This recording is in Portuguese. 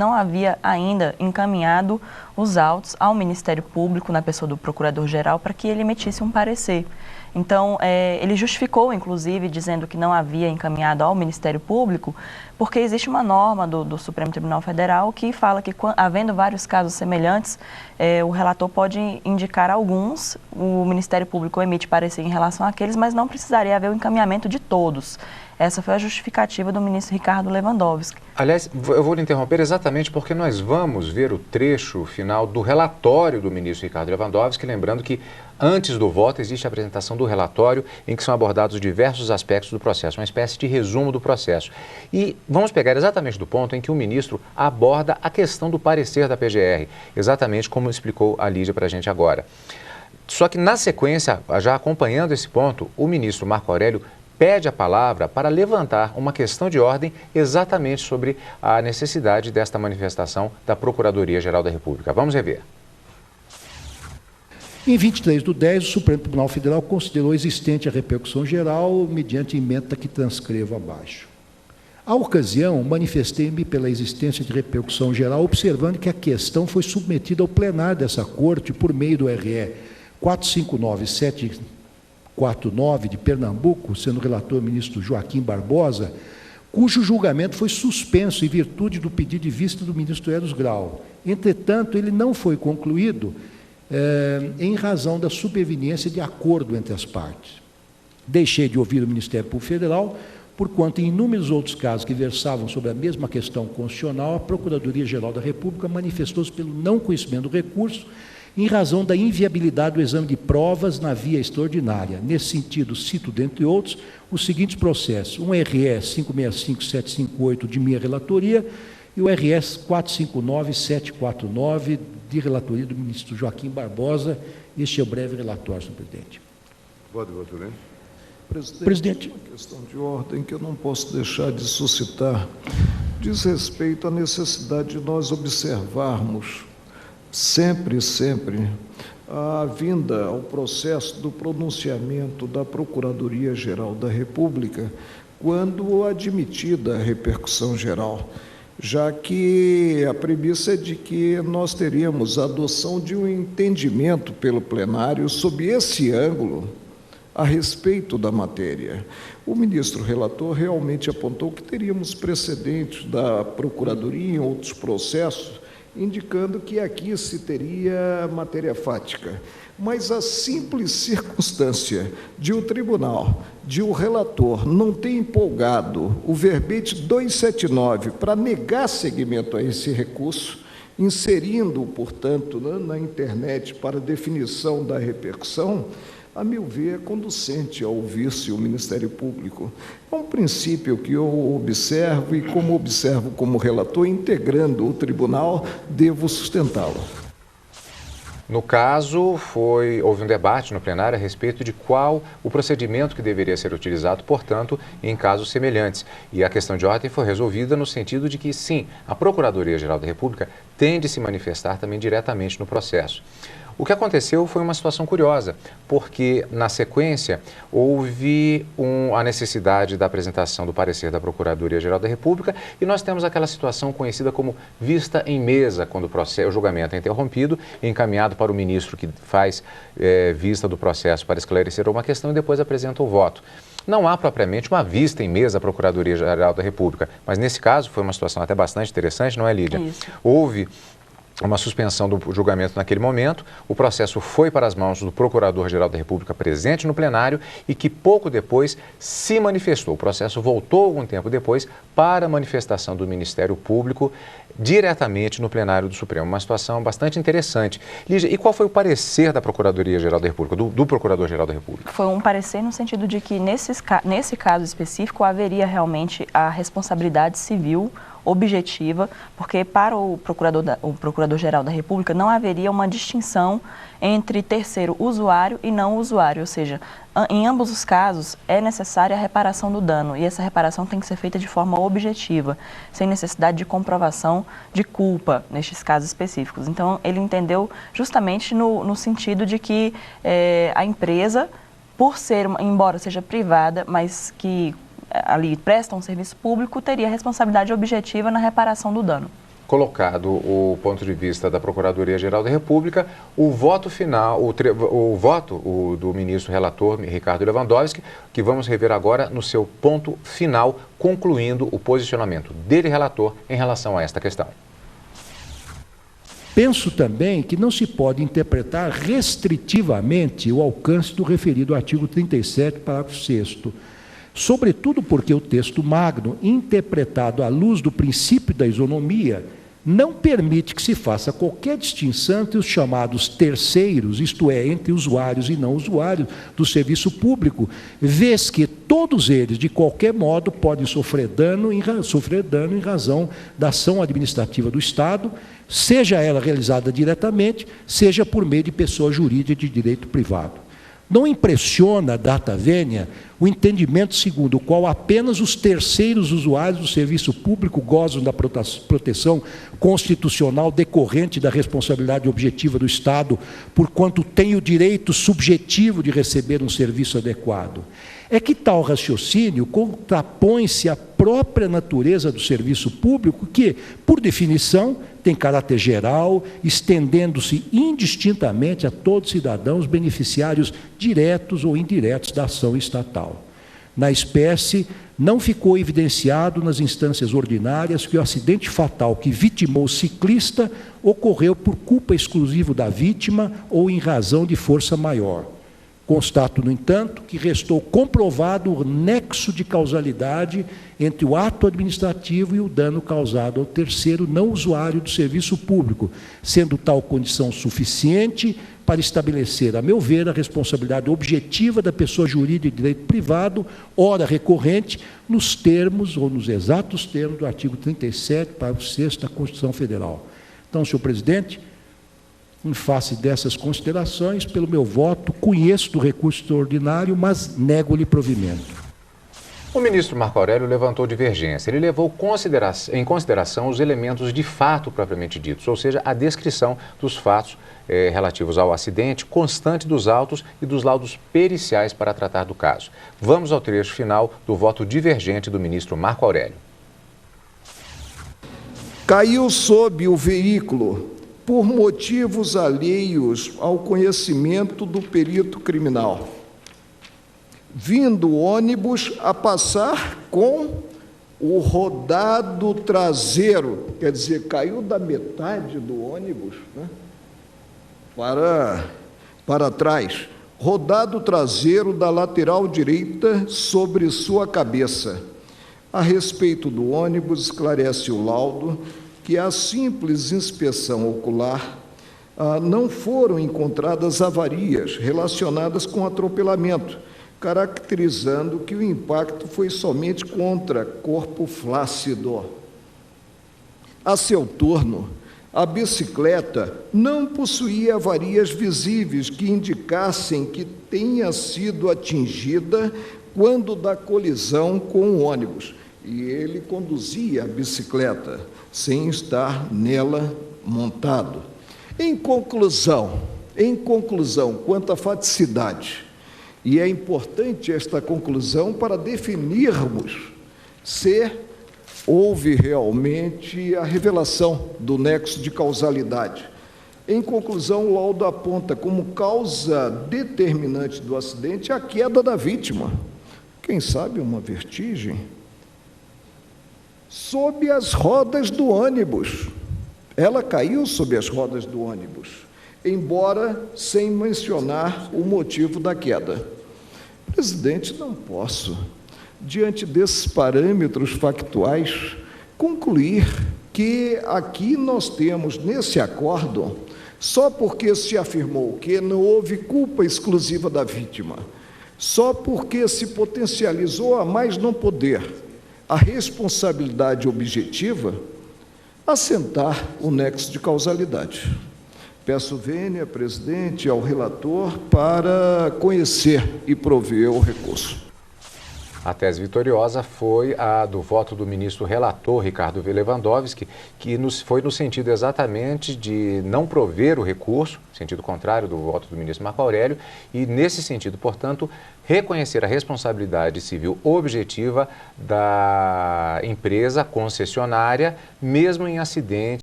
não havia ainda encaminhado os autos ao Ministério Público, na pessoa do Procurador-Geral, para que ele emitisse um parecer. Então, ele justificou, inclusive, dizendo que não havia encaminhado ao Ministério Público, porque existe uma norma do Supremo Tribunal Federal que fala que, havendo vários casos semelhantes, o relator pode indicar alguns, o Ministério Público emite parecer em relação àqueles, mas não precisaria haver o encaminhamento de todos. Essa foi a justificativa do ministro Ricardo Lewandowski. Aliás, eu vou lhe interromper exatamente porque nós vamos ver o trecho final do relatório do ministro Ricardo Lewandowski, lembrando que antes do voto existe a apresentação do relatório em que são abordados diversos aspectos do processo, uma espécie de resumo do processo. E vamos pegar exatamente do ponto em que o ministro aborda a questão do parecer da PGR, exatamente como explicou a Lídia para a gente agora. Só que na sequência, já acompanhando esse ponto, o ministro Marco Aurélio pede a palavra para levantar uma questão de ordem exatamente sobre a necessidade desta manifestação da Procuradoria-Geral da República. Vamos rever. Em 23/10, o Supremo Tribunal Federal considerou existente a repercussão geral mediante emenda que transcrevo abaixo. À ocasião, manifestei-me pela existência de repercussão geral, observando que a questão foi submetida ao plenário dessa Corte por meio do RE 459-749 de Pernambuco, sendo relator o ministro Joaquim Barbosa, cujo julgamento foi suspenso em virtude do pedido de vista do ministro Eros Grau. Entretanto, ele não foi concluído em razão da superveniência de acordo entre as partes. Deixei de ouvir o Ministério Público Federal, porquanto em inúmeros outros casos que versavam sobre a mesma questão constitucional, a Procuradoria-Geral da República manifestou-se pelo não conhecimento do recurso em razão da inviabilidade do exame de provas na via extraordinária. Nesse sentido, cito, dentre outros, os seguintes processos: um RS 565758 de minha relatoria e o RS 459749 de relatoria do ministro Joaquim Barbosa. Este é o breve relatório, senhor presidente. Voto, Lênin. Presidente, uma questão de ordem que eu não posso deixar de suscitar diz respeito à necessidade de nós observarmos sempre a vinda ao processo do pronunciamento da Procuradoria-Geral da República quando admitida a repercussão geral, já que a premissa é de que nós teríamos a adoção de um entendimento pelo plenário sob esse ângulo a respeito da matéria. O ministro relator realmente apontou que teríamos precedentes da Procuradoria em outros processos, indicando que aqui se teria matéria fática. Mas a simples circunstância de o tribunal, de o relator não ter empolgado o verbete 279 para negar seguimento a esse recurso, inserindo, portanto, na internet para definição da repercussão, a meu ver, é conducente ao ouvir-se o Ministério Público. É um princípio que eu observo e, como observo como relator, integrando o tribunal, devo sustentá-lo. No caso, houve um debate no plenário a respeito de qual o procedimento que deveria ser utilizado, portanto, em casos semelhantes. E a questão de ordem foi resolvida no sentido de que, sim, a Procuradoria-Geral da República tem de se manifestar também diretamente no processo. O que aconteceu foi uma situação curiosa, porque, na sequência, houve a necessidade da apresentação do parecer da Procuradoria-Geral da República e nós temos aquela situação conhecida como vista em mesa, quando o julgamento é interrompido e encaminhado para o ministro que faz vista do processo para esclarecer uma questão e depois apresenta o voto. Não há propriamente uma vista em mesa da Procuradoria-Geral da República, mas nesse caso foi uma situação até bastante interessante, não é, Lídia? Isso. Houve uma suspensão do julgamento naquele momento, o processo foi para as mãos do Procurador-Geral da República presente no plenário e que pouco depois se manifestou. O processo voltou algum tempo depois para a manifestação do Ministério Público diretamente no plenário do Supremo. Uma situação bastante interessante. Lígia, e qual foi o parecer da Procuradoria-Geral da República, do Procurador-Geral da República? Foi um parecer no sentido de que nesse caso específico haveria realmente a responsabilidade civil objetiva, porque para o Procurador-Geral da República não haveria uma distinção entre terceiro usuário e não usuário, ou seja, em ambos os casos é necessária a reparação do dano e essa reparação tem que ser feita de forma objetiva, sem necessidade de comprovação de culpa nestes casos específicos. Então, ele entendeu justamente no sentido de que a empresa, por ser, embora seja privada, mas que ali presta um serviço público, teria responsabilidade objetiva na reparação do dano. colocado o ponto de vista da Procuradoria-Geral da República, o voto final, o voto do ministro relator Ricardo Lewandowski, que vamos rever agora no seu ponto final, concluindo o posicionamento dele, relator, em relação a esta questão. Penso também que não se pode interpretar restritivamente o alcance do referido artigo 37, parágrafo 6º, sobretudo porque o texto magno, interpretado à luz do princípio da isonomia, não permite que se faça qualquer distinção entre os chamados terceiros, isto é, entre usuários e não usuários do serviço público, vez que todos eles, de qualquer modo, podem sofrer dano em razão da ação administrativa do Estado, seja ela realizada diretamente, seja por meio de pessoa jurídica de direito privado. Não impressiona, data vênia, o entendimento segundo o qual apenas os terceiros usuários do serviço público gozam da proteção constitucional decorrente da responsabilidade objetiva do Estado, porquanto tem o direito subjetivo de receber um serviço adequado. É que tal raciocínio contrapõe-se à própria natureza do serviço público, que, por definição, tem caráter geral, estendendo-se indistintamente a todos os cidadãos beneficiários diretos ou indiretos da ação estatal. Na espécie, não ficou evidenciado nas instâncias ordinárias que o acidente fatal que vitimou o ciclista ocorreu por culpa exclusiva da vítima ou em razão de força maior. Constato, no entanto, que restou comprovado o nexo de causalidade entre o ato administrativo e o dano causado ao terceiro não usuário do serviço público, sendo tal condição suficiente para estabelecer, a meu ver, a responsabilidade objetiva da pessoa jurídica de direito privado, ora recorrente, nos termos ou nos exatos termos do artigo 37, parágrafo 6º da Constituição Federal. Então, senhor presidente, em face dessas considerações, pelo meu voto, conheço do recurso extraordinário, mas nego-lhe provimento. O ministro Marco Aurélio levantou divergência. Ele levou em consideração os elementos de fato propriamente ditos, ou seja, a descrição dos fatos relativos ao acidente, constante dos autos e dos laudos periciais para tratar do caso. Vamos ao trecho final do voto divergente do ministro Marco Aurélio. Caiu sob o veículo por motivos alheios ao conhecimento do perito criminal, vindo o ônibus a passar com o rodado traseiro, quer dizer, caiu da metade do ônibus, né, para trás, rodado traseiro da lateral direita sobre sua cabeça. A respeito do ônibus, esclarece o laudo que a simples inspeção ocular não foram encontradas avarias relacionadas com atropelamento, caracterizando que o impacto foi somente contra corpo flácido. A seu turno, a bicicleta não possuía avarias visíveis que indicassem que tenha sido atingida quando da colisão com o ônibus, e ele conduzia a bicicleta sem estar nela montado. Em conclusão, quanto à faticidade, e é importante esta conclusão para definirmos se houve realmente a revelação do nexo de causalidade. Em conclusão, o laudo aponta como causa determinante do acidente a queda da vítima. Quem sabe uma vertigem? Sob as rodas do ônibus. Ela caiu sob as rodas do ônibus, embora sem mencionar o motivo da queda. Presidente, não posso, diante desses parâmetros factuais, concluir que aqui nós temos, nesse acórdão, só porque se afirmou que não houve culpa exclusiva da vítima, só porque se potencializou a mais não poder a responsabilidade objetiva, assentar o nexo de causalidade. Peço vênia, presidente, ao relator para conhecer e prover o recurso. A tese vitoriosa foi a do voto do ministro relator, Ricardo Lewandowski, que foi no sentido exatamente de não prover o recurso, sentido contrário do voto do ministro Marco Aurélio, e nesse sentido, portanto, reconhecer a responsabilidade civil objetiva da empresa concessionária, mesmo em acidente